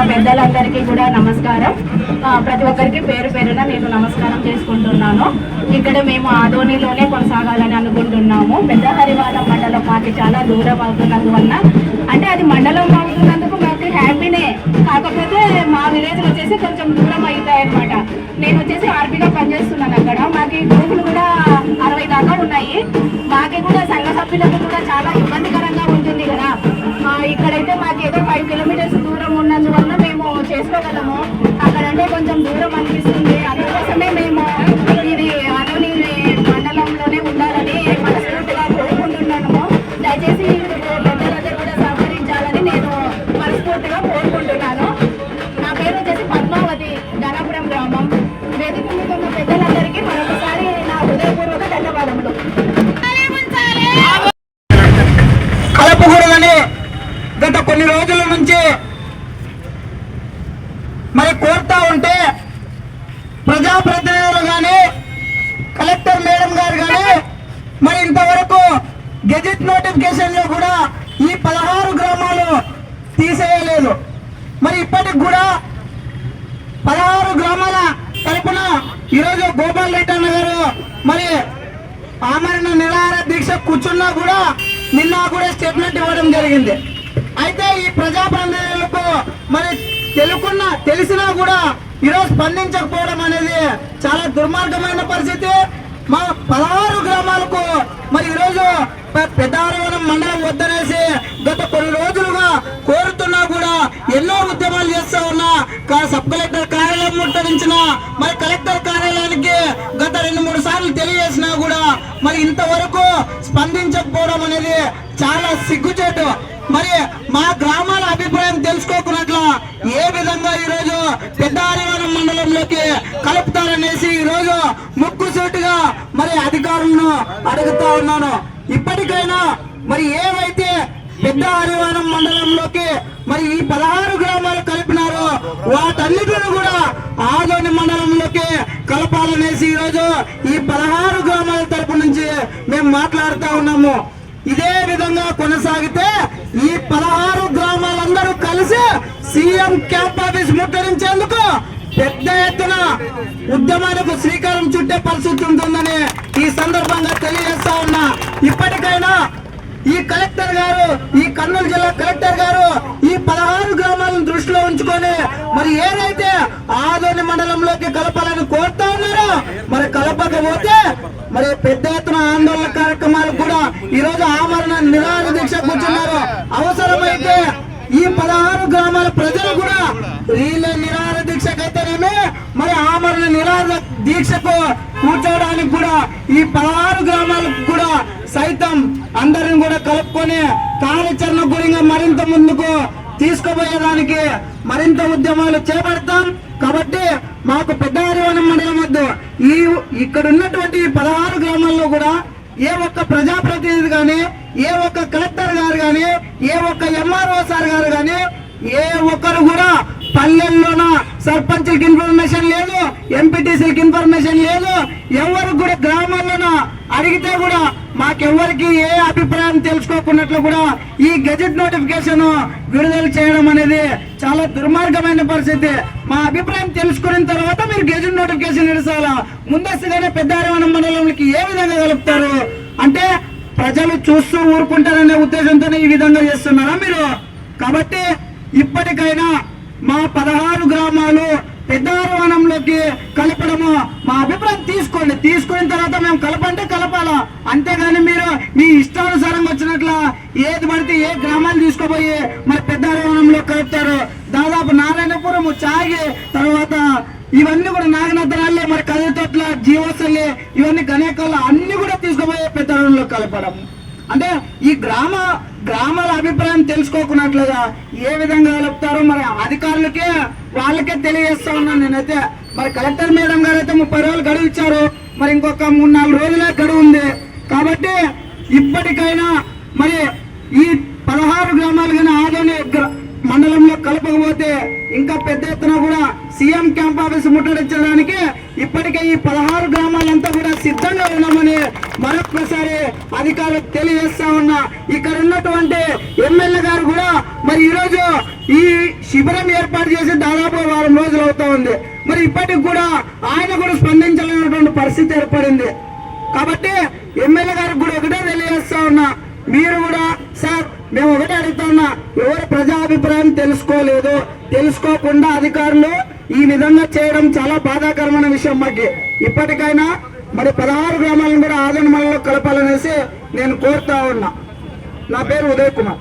ఉన్న పెద్దలందరికీ కూడా నమస్కారం. ప్రతి ఒక్కరికి పేరు పేరున నేను నమస్కారం చేసుకుంటున్నాను. ఇక్కడ మేము ఆదోనిలోనే కొనసాగాలని అనుకుంటున్నాము. పెద్ద హరివారం మండలం మాకు చాలా దూరం అవుతున్నందువల్ల, అంటే అది మండలం అవుతున్నందుకు మాకు హ్యాపీనే, కాకపోతే మా విలేజ్ వచ్చేసి కొంచెం దూరం అవుతాయి అనమాట. నేను వచ్చేసి ఆర్పీగా పనిచేస్తున్నాను. అక్కడ మాకు గ్రూపులు కూడా 60 దాకా ఉన్నాయి. మాకు కూడా సంఘ సభ్యులకు కూడా చాలా ఇబ్బందికరంగా ఉంటుంది కదా. ఇక్కడైతే మాకు ఏదో 5 కిలోమీటర్స్ దూరం ఉన్నందువల్ల మేము చేసుకోగలము. అక్కడంటే కొంచెం దూరం అనిపిస్తుంది. అందుకోసమే మేము ఇది ఆదోని మండలంలోనే ఉండాలని మనస్ఫూర్తిగా కోరుకుంటున్నాము. దయచేసి పెద్దలందరూ కూడా సహకరించాలని నేను మనస్ఫూర్తిగా కోరుకుంటున్నాను. నా పేరు వచ్చేసి పద్మావతి, ధనాపురం గ్రామం. వేదిక మీద ఉన్న పెద్దలందరికీ మరొకసారి నా హృదయపూర్వక ధన్యవాదములు. కలపకూడదని గత కొన్ని రోజుల నుంచి మరి కోరుతా ఉంటే ప్రజాప్రతినిధులు కానీ కలెక్టర్ మేడం గారు కానీ మరి ఇంతవరకు గెజెట్ నోటిఫికేషన్ లో కూడా ఈ 16 గ్రామాలు తీసేయలేదు. మరి ఇప్పటికి కూడా 16 గ్రామాల తరపున ఈరోజు గోపాల్ రెడ్డి అన్న గారు మరి ఆమరణ నిరాహార దీక్ష కూర్చున్నా కూడా నిన్న కూడా స్టేట్మెంట్ ఇవ్వడం జరిగింది. అయితే ఈ ప్రజాప్రతినిధులకు మరి తెలిసినా కూడా ఈరోజు స్పందించకపోవడం అనేది చాలా దుర్మార్గమైన పరిస్థితి. మా 16 గ్రామాలకు మరి ఈరోజు పెద్దారవరం మండలం వద్దనేసి గత కొన్ని రోజులుగా కోరుతున్నా కూడా ఎన్నో ఉద్యమాలు చేస్తా ఉన్నా. సబ్ కలెక్టర్ కార్యాలయం ముట్టడించిన మరి కలెక్టర్ కార్యాలయానికి గత 2-3 సార్లు తెలియజేసినా కూడా మరి ఇంతవరకు స్పందించకపోవడం అనేది చాలా సిగ్గుచేటు. మరి మా గ్రామాల అభిప్రాయం తెలుసుకోకున్నట్లు ఏ విధంగా ఈరోజు పెద్దారవరం మండలంలోకి కలుపుతారనేసి ఈరోజు ముక్కుసూటిగా మరి అధికారులను అడుగుతా ఉన్నాను. ఇప్పటికైనా మరి ఏవైతే పెద్ద హరివారం మండలంలోకి మరి ఈ 16 గ్రామాలు కలిపినారో వాటన్నిటిని కూడా ఆదోని మండలంలోకి కలపాలనేసి ఈరోజు ఈ 16 గ్రామాల తరపు నుంచి మేము మాట్లాడుతూ ఉన్నాము. ఇదే విధంగా కొనసాగితే ఈ 16 గ్రామాలందరూ కలిసి సీఎం క్యాంప్ ఆఫీస్ ముట్టడించేందుకు పెద్ద ఎత్తున ఉద్యమాలకు శ్రీకారం చుట్టే పరిస్థితి ఉంటుందని ఈ సందర్భంగా తెలియజేస్తా ఉన్నా. ఇప్పటికైనా ఈ కలెక్టర్ గారు, ఈ కర్నూలు జిల్లా కలెక్టర్ గారు ఈ 16 గ్రామాలను దృష్టిలో ఉంచుకొని మరి ఏదైతే ఆదోని మండలంలోకి కలపాలని కోరుతా ఉన్నారో మరి కలపకపోతే మరి పెద్ద ఎత్తున ఆందోళన కార్యక్రమాలు కూడా ఈ రోజు ఆమరణ నిరాహార దీక్ష కూర్చున్నారు. అవసరమైతే ఈ 16 గ్రామాల ప్రజలు కూడా రీలే నిరాహార దీక్షకైతేనేమి మరి ఆమరణ నిరాహార దీక్షకు కూర్చోవడానికి కూడా ఈ 16 గ్రామాలకు కూడా సైతం అందరిని కూడా కలుపుకొని కార్యాచరణ గురించి మరింత ముందుకు తీసుకుపోయేదానికి మరింత ఉద్యమాలు చేపడతాం. కాబట్టి మాకు పెద్ద హరివారం మండలం వద్దు ఇక్కడ ఉన్నటువంటి 16 గ్రామాల్లో కూడా ఏ ఒక్క ప్రజాప్రతినిధి కానీ, ఏ ఒక్క కలెక్టర్ గారు కానీ, ఏ ఒక్క ఎంఆర్ఓ సార్ గారు కానీ, ఏ ఒక్కరు కూడా పల్లెల్లోన సర్పంచ్కి ఇన్ఫర్మేషన్ లేదు, ఎంపీటీసీలకు ఇన్ఫర్మేషన్ లేదు. ఎవరు కూడా గ్రామాల్లోన అడిగితే కూడా మాకెవ్వరికి ఏ అభిప్రాయం తెలుసుకోకున్నట్లు కూడా ఈ గెజెట్ నోటిఫికేషన్ విడుదల చేయడం అనేది చాలా దుర్మార్గమైన పరిస్థితి. మా అభిప్రాయం తెలుసుకున్న తర్వాత మీరు గెజెట్ నోటిఫికేషన్ విడుదల ముందస్తుగానే పెద్ద హరివారం మండలంలోకి ఏ విధంగా కలుపుతారు అంటే ప్రజలు చూస్తూ ఊరుకుంటారనే ఉద్దేశంతోనే ఈ విధంగా చేస్తున్నారా మీరు? కాబట్టి ఇప్పటికైనా మా 16 గ్రామాలు పెద్ద హరివారంలోకి కలపడము మా అభిప్రాయం తీసుకోండి. తీసుకున్న తర్వాత మేము కలపంటే కలపాలా, అంతేగాని మీరు మీ ఇష్టానుసారంగా వచ్చినట్ల ఏది పడితే ఏ గ్రామాలు తీసుకుపోయి మరి పెద్ద హరివారంలో కలుపుతారు. దాదాపు నారాయణపురం, చాగి, తర్వాత ఇవన్నీ కూడా నాగనద్దరాలే, మరి కదితోట్ల, జీవోసల్లి, ఇవన్నీ గణేకల్లు అన్ని కూడా తీసుకుపోయి పెద్ద హరివారంలో కలపడం అంటే ఈ గ్రామాల అభిప్రాయం తెలుసుకోకున్నట్లుగా ఏ విధంగా కలుపుతారో మరి అధికారులకే వాళ్ళకే తెలియజేస్తా ఉన్నాను నేనైతే. మరి కలెక్టర్ మేడం గారు అయితే 30 రోజులు గడువు ఇచ్చారు. మరి ఇంకొక 3-4 రోజులే గడువు ఉంది. కాబట్టి ఇప్పటికైనా మరి ఈ 16 గ్రామాలు కానీ ఆదోని మండలంలో కలపకపోతే ఇంకా పెద్ద ఎత్తున కూడా సీఎం క్యాంప్ ఆఫీస్ ముట్టడించడానికి ఇప్పటికే ఈ 16 గ్రామాలంతా కూడా సిద్ధంగా ఉన్నామని మరొకసారి అధికారులకు తెలియజేస్తా ఉన్నా. ఇక్కడ ఉన్నటువంటి ఎమ్మెల్యే గారు కూడా మరి ఈరోజు ఈ శిబిరం ఏర్పాటు చేసి దాదాపు వారం రోజులు అవుతా ఉంది. మరి ఇప్పటికి కూడా ఆయన కూడా స్పందించలేనటువంటి పరిస్థితి ఏర్పడింది. కాబట్టి ఎమ్మెల్యే గారికి కూడా ఒకటే తెలియజేస్తా ఉన్నా, మీరు కూడా సార్ మేము ఒకటే అడుగుతా ఉన్నా, ఎవరు ప్రజాభిప్రాయం తెలుసుకోలేదు, తెలుసుకోకుండా అధికారులు ఈ విధంగా చేయడం చాలా బాధాకరమైన విషయం. మాకు ఇప్పటికైనా మరి 16 గ్రామాలను కూడా ఆదోని మండలంలో కలపాలనేసి నేను కోరుతా ఉన్నా. నా పేరు ఉదయ్ కుమార్.